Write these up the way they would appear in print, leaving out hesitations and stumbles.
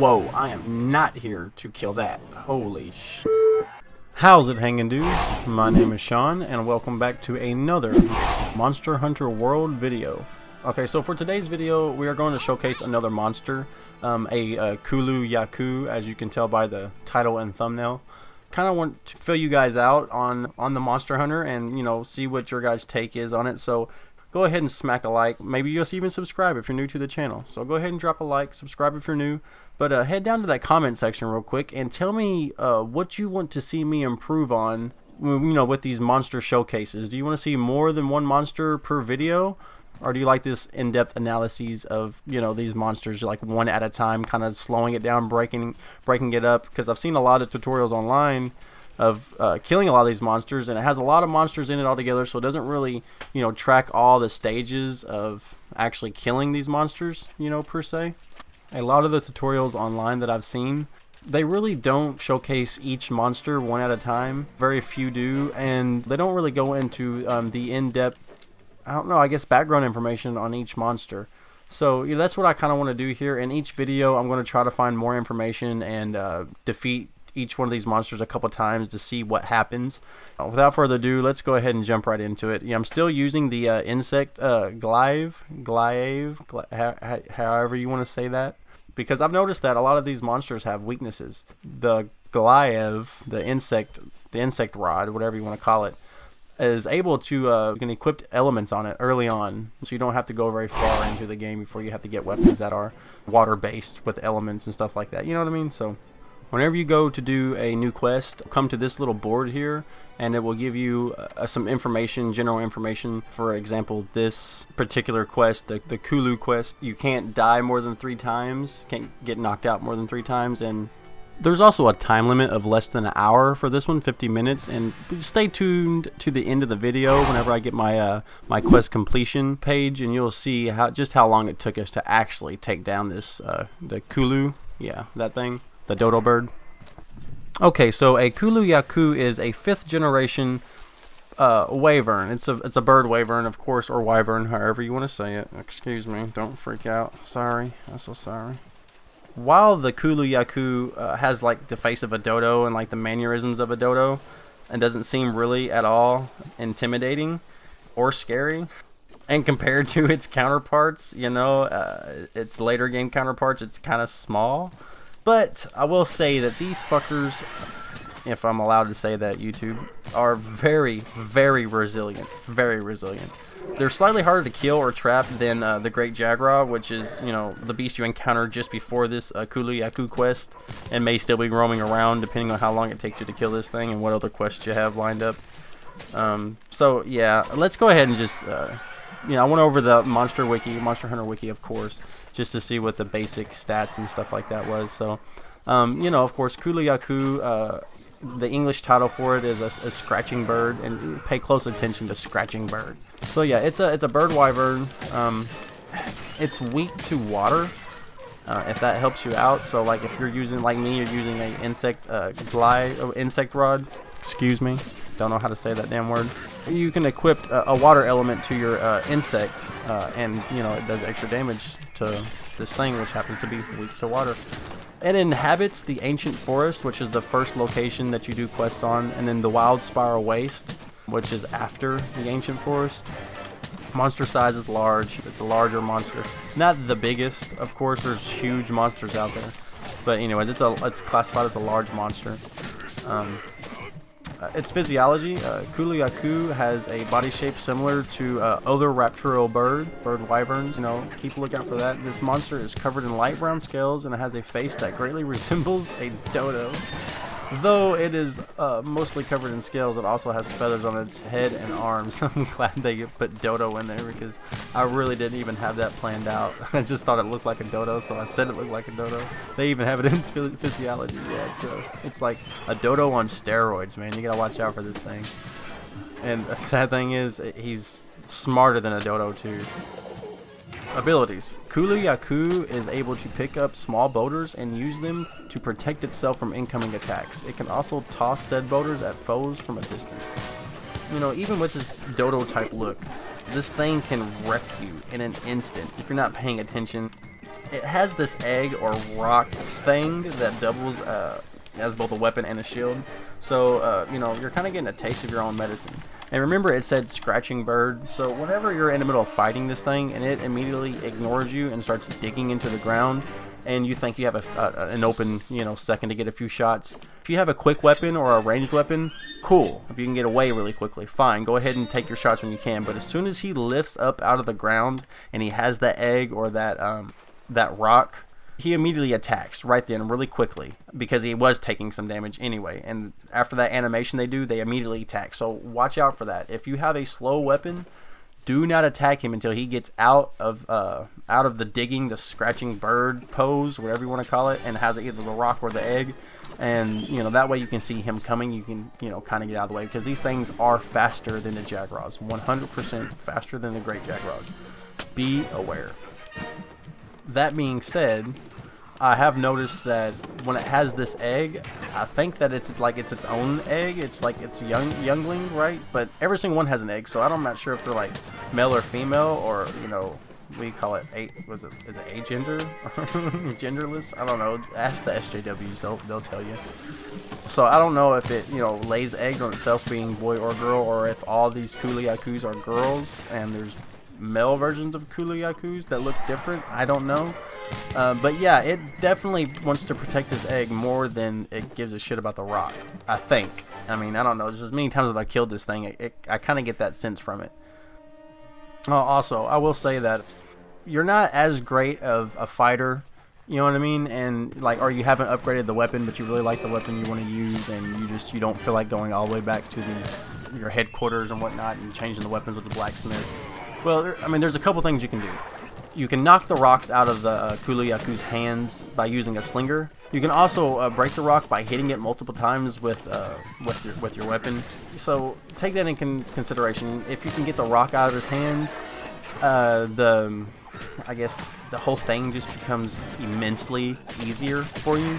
Whoa, I am not here to kill that. Holy sh. How's it hanging, dudes? My name is Sean, and welcome back to another Monster Hunter World video. Okay, so for today's video, we are going to showcase another monster, a KULU Ya Ku, as you can tell by the title and thumbnail. Kind of want to fill you guys out on the Monster Hunter and, you know, see what your guys' take is on it. So go ahead and smack a like. Maybe you'll even subscribe if you're new to the channel. So go ahead and drop a like, subscribe if you're new. But head down to that comment section real quick and tell me what you want to see me improve on, you know, with these monster showcases. Do you want to see more than one monster per video? Or do you like this in-depth analyses of, you know, these monsters like one at a time, kind of slowing it down, breaking it up? Because I've seen a lot of tutorials online of killing a lot of these monsters, and it has a lot of monsters in it altogether, so it doesn't really, you know, track all the stages of actually killing these monsters, you know, per se. A lot of the tutorials online that I've seen, they really don't showcase each monster one at a time. Very few do, and they don't really go into the in-depth, I don't know, I guess background information on each monster. So you know, that's what I kind of want to do here. In each video, I'm going to try to find more information and defeat each one of these monsters a couple times to see what happens. Without further ado, let's go ahead and jump right into it. Yeah, I'm still using the insect glaive, however you want to say that, because I've noticed that a lot of these monsters have weaknesses. The glaive, the insect rod, whatever you want to call it, is able to you can equip elements on it early on, so you don't have to go very far into the game before you have to get weapons that are water based with elements and stuff like that, you know what I mean? So whenever you go to do a new quest, come to this little board here, and it will give you some information, general information. For example, this particular quest, the KULU quest, you can't die more than 3 times, can't get knocked out more than 3 times, and there's also a time limit of less than an hour for this one, 50 minutes, and stay tuned to the end of the video whenever I get my my quest completion page, and you'll see just how long it took us to actually take down this the KULU, yeah, that thing, the dodo bird. Okay, so a KULU Ya Ku is a 5th generation wyvern. It's a bird wyvern, of course, or wyvern, however you want to say it. Excuse me, don't freak out. Sorry, I'm so sorry. While the KULU Ya Ku has like the face of a dodo and like the mannerisms of a dodo, and doesn't seem really at all intimidating or scary, and compared to its counterparts, you know, its later game counterparts, it's kind of small. But I will say that these fuckers, if I'm allowed to say that, YouTube, are very, very resilient. Very resilient. They're slightly harder to kill or trap than the Great Jaguar, which is, you know, the beast you encountered just before this KULU Ya Ku quest, and may still be roaming around depending on how long it takes you to kill this thing and what other quests you have lined up. So yeah, let's go ahead and just, you know, I went over the Monster Hunter Wiki, of course, just to see what the basic stats and stuff like that was. So, you know, of course, KULU Ya Ku, the English title for it is a scratching bird, and pay close attention to scratching bird. So yeah, it's a bird wyvern. It's weak to water, if that helps you out. So like if you're using, like me, you're using a insect rod. Excuse me, don't know how to say that damn word. You can equip a water element to your insect, and you know, it does extra damage to this thing, which happens to be weak to water. It inhabits the ancient forest, which is the first location that you do quests on, and then the wild spiral waste, which is after the ancient forest. Monster size is large. It's a larger monster, not the biggest, of course. There's huge monsters out there, but anyways, it's classified as a large monster. Its physiology, KULU Ya Ku has a body shape similar to other raptorial bird wyverns. You know, keep a lookout for that. This monster is covered in light brown scales, and it has a face that greatly resembles a dodo. Though it is mostly covered in scales, it also has feathers on its head and arms. I'm glad they put dodo in there, because I really didn't even have that planned out. I just thought it looked like a dodo, so I said it looked like a dodo. They even have it in its physiology. Yeah, it's like a dodo on steroids, man. You gotta watch out for this thing. And the sad thing is, he's smarter than a dodo too. Abilities. KULU Ya Ku is able to pick up small boulders and use them to protect itself from incoming attacks. It can also toss said boulders at foes from a distance. You know, even with this dodo type look, this thing can wreck you in an instant if you're not paying attention. It has this egg or rock thing that doubles as both a weapon and a shield. So, you know, you're kind of getting a taste of your own medicine. And remember, it said scratching bird. So whenever you're in the middle of fighting this thing and it immediately ignores you and starts digging into the ground, and you think you have an open, you know, second to get a few shots, if you have a quick weapon or a ranged weapon, cool. If you can get away really quickly, fine. Go ahead and take your shots when you can. But as soon as he lifts up out of the ground and he has that egg or that rock, he immediately attacks right then really quickly because he was taking some damage anyway. And after that animation they do, they immediately attack. So watch out for that. If you have a slow weapon, do not attack him until he gets out of the digging, the scratching bird pose, whatever you want to call it, and has either the rock or the egg. And you know, that way you can see him coming. You can, you know, kind of get out of the way, because these things are faster than the Jaguars, 100% faster than the Great Jaguars. Be aware. That being said, I have noticed that when it has this egg, I think that it's like it's its own egg. It's like it's youngling, right? But every single one has an egg, so I'm not sure if they're like male or female, or, you know, we call it is it agender? Genderless? I don't know. Ask the SJWs, they'll tell you. So I don't know if it, you know, lays eggs on itself being boy or girl, or if all these KULU YA KUs are girls and there's male versions of KULU YA KUs that look different. I don't know. But yeah, it definitely wants to protect this egg more than it gives a shit about the rock, I think. I mean, I don't know. Just as many times as I killed this thing, I kind of get that sense from it. Also, I will say that you're not as great of a fighter, you know what I mean? And like, or you haven't upgraded the weapon, but you really like the weapon you want to use, and you don't feel like going all the way back to your headquarters and whatnot and changing the weapons with the blacksmith. Well, I mean, there's a couple things you can do. You can knock the rocks out of the KULU YA KU's hands by using a slinger. You can also break the rock by hitting it multiple times with your weapon. So take that in consideration. If you can get the rock out of his hands, I guess the whole thing just becomes immensely easier for you.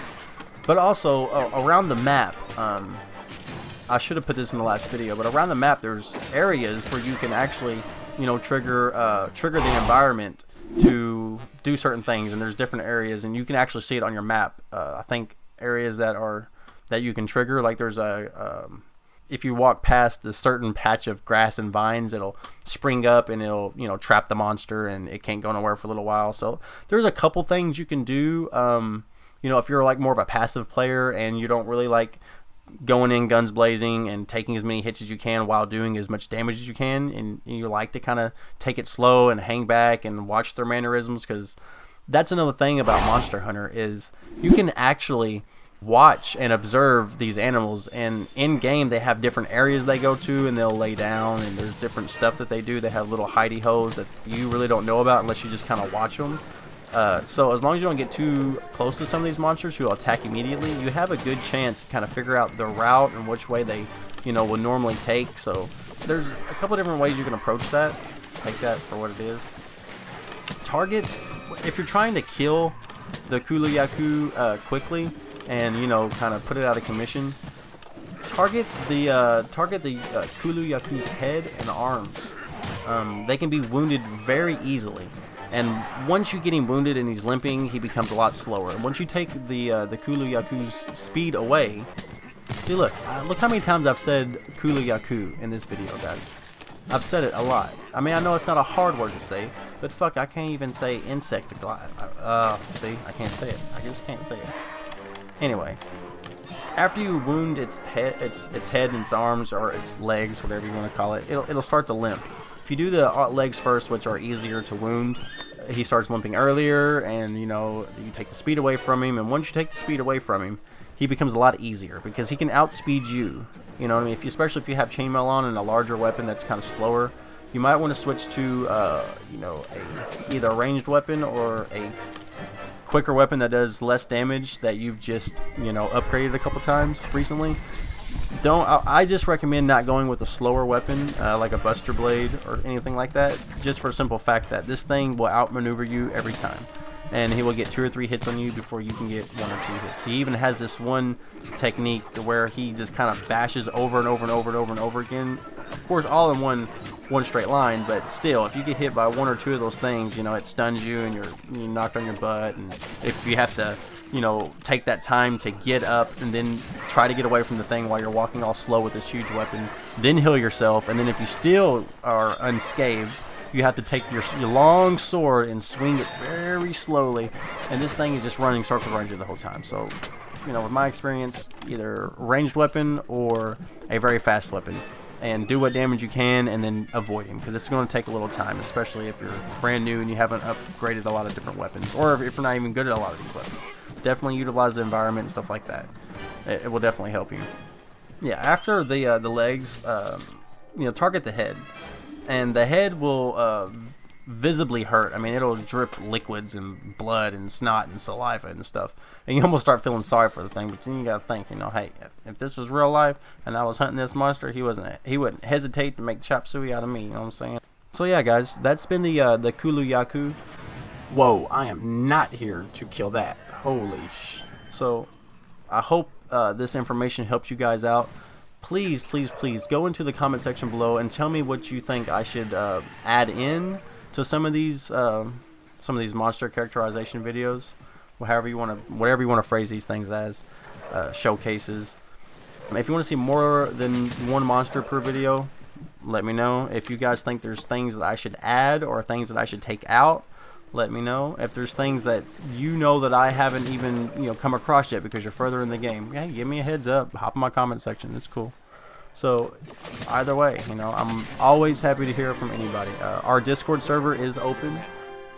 But also around the map, I should have put this in the last video, but around the map there's areas where you can actually, you know, trigger the environment to do certain things, and there's different areas, and you can actually see it on your map. I think areas that you can trigger, like there's if you walk past a certain patch of grass and vines, it'll spring up and it'll, you know, trap the monster, and it can't go nowhere for a little while. So there's a couple things you can do. You know, if you're like more of a passive player and you don't really like going in guns blazing and taking as many hits as you can while doing as much damage as you can, and you like to kind of take it slow and hang back and watch their mannerisms, because that's another thing about Monster Hunter is you can actually watch and observe these animals, and in game they have different areas they go to and they'll lay down, and there's different stuff that they do. They have little hidey holes that you really don't know about unless you just kind of watch them. So as long as you don't get too close to some of these monsters who will attack immediately, you have a good chance to kind of figure out the route and which way they, you know, would normally take. So there's a couple different ways you can approach that. Take that for what it is. Target, if you're trying to kill the KULU YA KU quickly and, you know, kind of put it out of commission, target the KULU YA KU's head and arms. They can be wounded very easily. And once you get him wounded and he's limping, he becomes a lot slower. And once you take the KULU YA KU's speed away, see, look how many times I've said KULU YA KU in this video, guys. I've said it a lot. I mean, I know it's not a hard word to say, but fuck, I can't even say insect glide. See, I can't say it. I just can't say it. Anyway, after you wound its head and its arms, or its legs, whatever you want to call it, it'll start to limp. If you do the legs first, which are easier to wound, he starts limping earlier, and, you know, you take the speed away from him, and once you take the speed away from him, he becomes a lot easier because he can outspeed you. You know what I mean? Especially if you have chainmail on and a larger weapon that's kind of slower, you might want to switch to you know, either a ranged weapon or a quicker weapon that does less damage that you've just, you know, upgraded a couple times recently. I just recommend not going with a slower weapon like a Buster Blade or anything like that, just for the simple fact that this thing will outmaneuver you every time, and he will get 2 or 3 hits on you before you can get 1 or 2 hits. He even has this one technique where he just kind of bashes over and over and over and over and over again, of course all in one straight line, but still, if you get hit by 1 or 2 of those things, you know, it stuns you and you're knocked on your butt. And if you have to take that time to get up and then try to get away from the thing while you're walking all slow with this huge weapon, then heal yourself, and then if you still are unscathed, you have to take your long sword and swing it very slowly, and this thing is just running circle around you the whole time. So, with my experience, either ranged weapon or a very fast weapon, and do what damage you can and then avoid him, because it's going to take a little time, especially if you're brand new and you haven't upgraded a lot of different weapons, or if you're not even good at a lot of these weapons. Definitely utilize the environment and stuff like that. It will definitely help you. Yeah, after the legs, target the head, and the head will visibly hurt. I mean, it'll drip liquids and blood and snot and saliva and stuff, and you almost start feeling sorry for the thing. But then you gotta think, hey, if this was real life and I was hunting this monster, he wouldn't hesitate to make chop suey out of me. You know what I'm saying? So yeah, guys, that's been the KULU Ya Ku. Whoa, I am not here to kill that. Holy sh! So I hope this information helps you guys out. Please, please, please go into the comment section below and tell me what you think I should add in to some of these monster characterization videos, whatever you want to phrase these things as, showcases. If you want to see more than one monster per video, let me know. If you guys think there's things that I should add or things that I should take out, let me know. If there's things that that I haven't even come across yet because you're further in the game, yeah, give me a heads up. Hop in my comment section. It's cool. So either way, I'm always happy to hear from anybody. Our Discord server is open.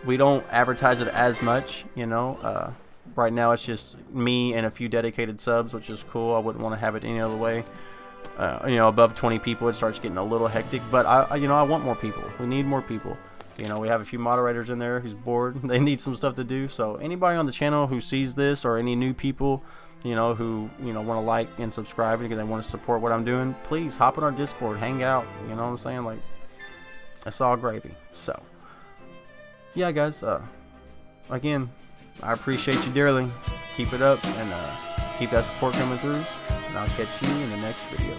We don't advertise it as much, right now it's just me and a few dedicated subs, which is cool. I wouldn't want to have it any other way. Above 20 people, it starts getting a little hectic, but I want more people. We need more people. We have a few moderators in there who's bored. They need some stuff to do. So anybody on the channel who sees this, or any new people, who want to like and subscribe because they want to support what I'm doing, please hop in our Discord, hang out. You know what I'm saying? Like, it's all gravy. So yeah, guys. Again, I appreciate you dearly. Keep it up and keep that support coming through. And I'll catch you in the next video.